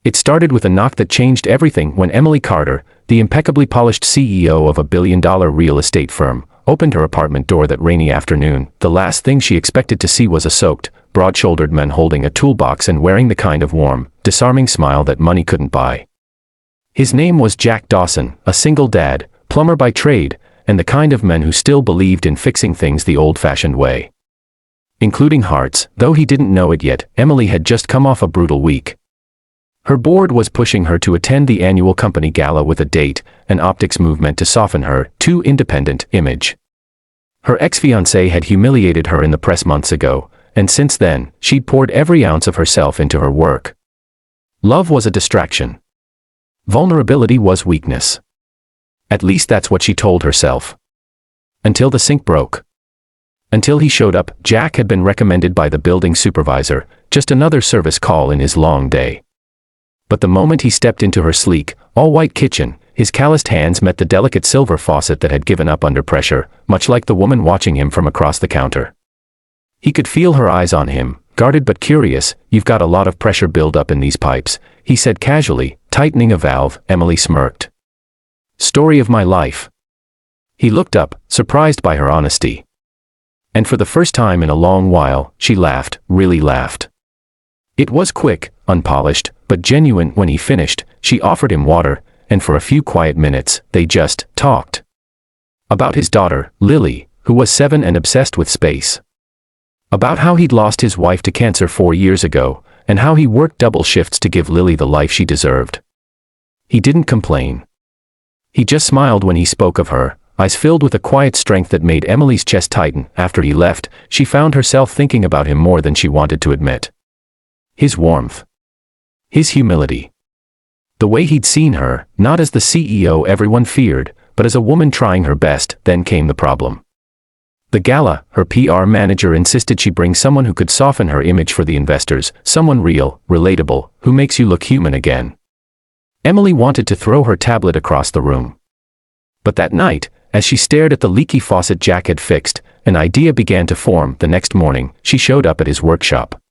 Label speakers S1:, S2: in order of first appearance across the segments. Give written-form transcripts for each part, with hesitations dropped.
S1: It started with a knock that changed everything when Emily Carter, the impeccably polished CEO of a billion-dollar real estate firm, opened her apartment door that rainy afternoon. The last thing she expected to see was a soaked, broad-shouldered man holding a toolbox and wearing the kind of warm, disarming smile that money couldn't buy. His name was Jack Dawson, a single dad, plumber by trade, and the kind of man who still believed in fixing things the old-fashioned way. Including hearts, though he didn't know it yet. Emily had just come off a brutal week. Her board was pushing her to attend the annual company gala with a date, an optics move meant to soften her too independent image. Her ex-fiancé had humiliated her in the press months ago, and since then, she'd poured every ounce of herself into her work. Love was a distraction. Vulnerability was weakness. At least that's what she told herself. Until the sink broke. Until he showed up. Jack had been recommended by the building supervisor, just another service call in his long day. But the moment he stepped into her sleek, all-white kitchen, his calloused hands met the delicate silver faucet that had given up under pressure, much like the woman watching him from across the counter. He could feel her eyes on him, guarded but curious. "You've got a lot of pressure build up in these pipes," he said casually, tightening a valve. Emily smirked. "Story of my life." He looked up, surprised by her honesty. And for the first time in a long while, she laughed, really laughed. It was quick, unpolished, but genuine. When he finished, she offered him water, and for a few quiet minutes, they just talked. About his daughter, Lily, who was 7 and obsessed with space. About how he'd lost his wife to cancer 4 years ago, and how he worked double shifts to give Lily the life she deserved. He didn't complain. He just smiled when he spoke of her, eyes filled with a quiet strength that made Emily's chest tighten. After he left, she found herself thinking about him more than she wanted to admit. His warmth. His humility. The way he'd seen her, not as the CEO everyone feared, but as a woman trying her best. Then came the problem. The gala. Her PR manager insisted she bring someone who could soften her image for the investors, someone real, relatable, who makes you look human again. Emily wanted to throw her tablet across the room. But that night, as she stared at the leaky faucet Jack had fixed, an idea began to form. The next morning, she showed up at his workshop.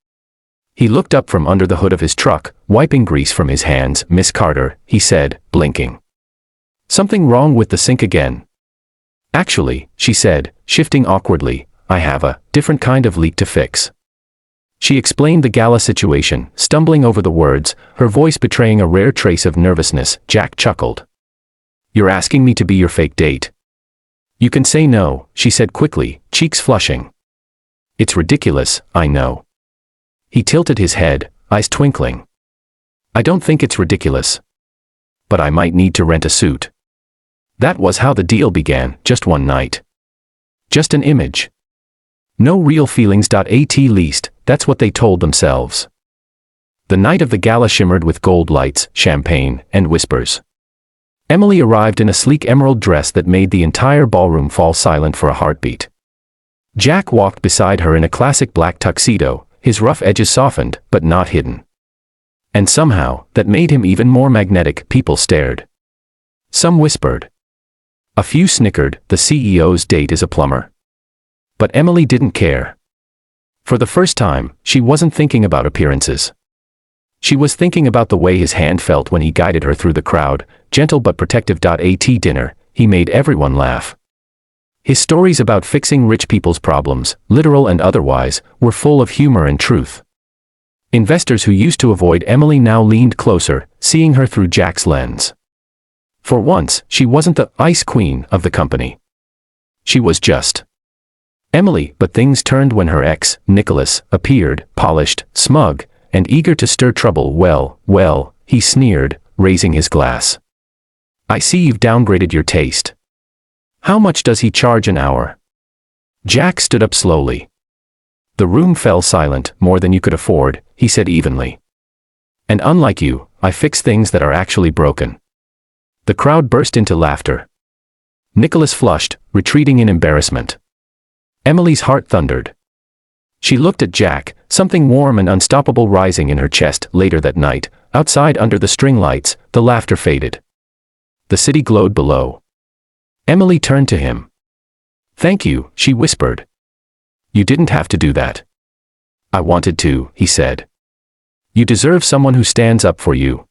S1: He looked up from under the hood of his truck, wiping grease from his hands. "Miss Carter," he said, blinking. "Something wrong with the sink again?" "Actually," she said, shifting awkwardly, "I have a different kind of leak to fix." She explained the gala situation, stumbling over the words, her voice betraying a rare trace of nervousness. Jack chuckled. "You're asking me to be your fake date?" "You can say no," she said quickly, cheeks flushing. "It's ridiculous, I know." He tilted his head, eyes twinkling. "I don't think it's ridiculous. But I might need to rent a suit." That was how the deal began, just one night. Just an image. No real feelings. At least, that's what they told themselves. The night of the gala shimmered with gold lights, champagne, and whispers. Emily arrived in a sleek emerald dress that made the entire ballroom fall silent for a heartbeat. Jack walked beside her in a classic black tuxedo, his rough edges softened, but not hidden. And somehow, that made him even more magnetic. People stared. Some whispered. A few snickered. The CEO's date is a plumber. But Emily didn't care. For the first time, she wasn't thinking about appearances. She was thinking about the way his hand felt when he guided her through the crowd, gentle but protective. At dinner, he made everyone laugh. His stories about fixing rich people's problems, literal and otherwise, were full of humor and truth. Investors who used to avoid Emily now leaned closer, seeing her through Jack's lens. For once, she wasn't the ice queen of the company. She was just Emily. But things turned when her ex, Nicholas, appeared, polished, smug, and eager to stir trouble. Well, he sneered, raising his glass. "I see you've downgraded your taste. How much does he charge an hour?" Jack stood up slowly. The room fell silent. "More than you could afford," he said evenly. "And unlike you, I fix things that are actually broken." The crowd burst into laughter. Nicholas flushed, retreating in embarrassment. Emily's heart thundered. She looked at Jack, something warm and unstoppable rising in her chest. Later that night, outside under the string lights, the laughter faded. The city glowed below. Emily turned to him. "Thank you," she whispered. "You didn't have to do that." "I wanted to," he said. You deserve someone who stands up for you.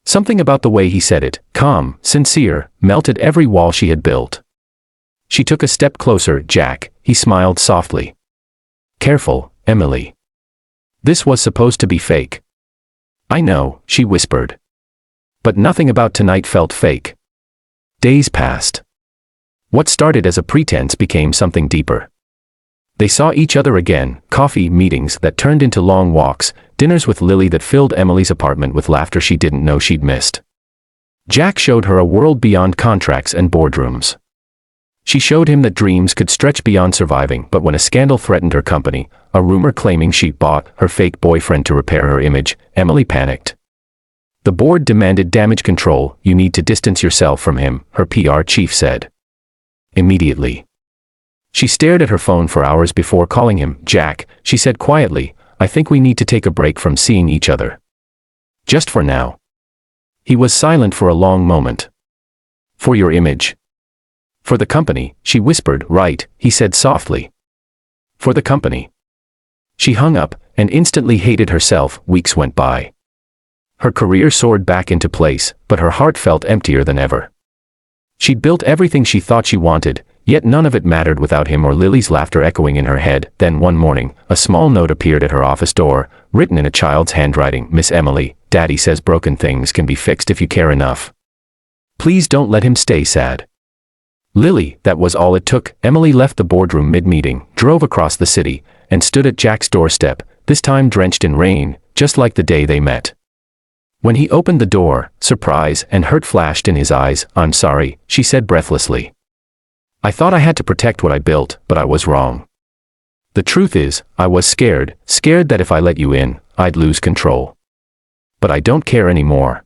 S1: Something about the way he said it, calm, sincere, melted every wall she had built. She took a step closer. Jack, he smiled softly. Careful, Emily. This was supposed to be fake. I know, she whispered. But nothing about tonight felt fake. Days passed. What started as a pretense became something deeper. They saw each other again, coffee meetings that turned into long walks, dinners with Lily that filled Emily's apartment with laughter she didn't know she'd missed. Jack showed her a world beyond contracts and boardrooms. She showed him that dreams could stretch beyond surviving, but when a scandal threatened her company, a rumor claiming she'd bought her fake boyfriend to repair her image, Emily panicked. The board demanded damage control. You need to distance yourself from him, her PR chief said. Immediately. She stared at her phone for hours before calling him. Jack, she said quietly, I think we need to take a break from seeing each other. Just for now. He was silent for a long moment. For your image. For the company, she whispered. Right, he said softly. For the company. She hung up, and instantly hated herself. Weeks went by. Her career soared back into place, but her heart felt emptier than ever. She'd built everything she thought she wanted, yet none of it mattered without him or Lily's laughter echoing in her head. Then one morning, a small note appeared at her office door, written in a child's handwriting. Miss Emily, Daddy says broken things can be fixed if you care enough. Please don't let him stay sad. Lily, that was all it took. Emily left the boardroom mid-meeting, drove across the city, and stood at Jack's doorstep, this time drenched in rain, just like the day they met. When he opened the door, surprise and hurt flashed in his eyes. I'm sorry, she said breathlessly. I thought I had to protect what I built, but I was wrong. The truth is, I was scared that if I let you in, I'd lose control. But I don't care anymore.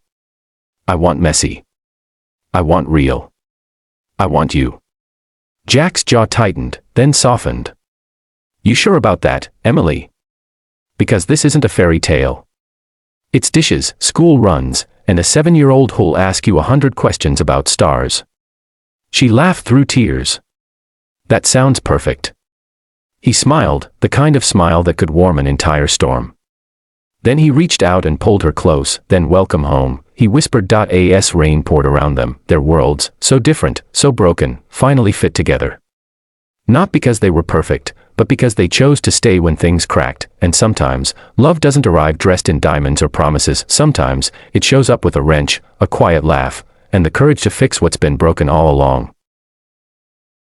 S1: I want messy. I want real. I want you. Jack's jaw tightened, then softened. You sure about that, Emily? Because this isn't a fairy tale. It's dishes, school runs, and a 7-year-old who'll ask you 100 questions about stars. She laughed through tears. That sounds perfect. He smiled, the kind of smile that could warm an entire storm. Then he reached out and pulled her close. Then welcome home, he whispered. As rain poured around them, their worlds, so different, so broken, finally fit together. Not because they were perfect, but because they chose to stay when things cracked. And sometimes, love doesn't arrive dressed in diamonds or promises. Sometimes, it shows up with a wrench, a quiet laugh, and the courage to fix what's been broken all along.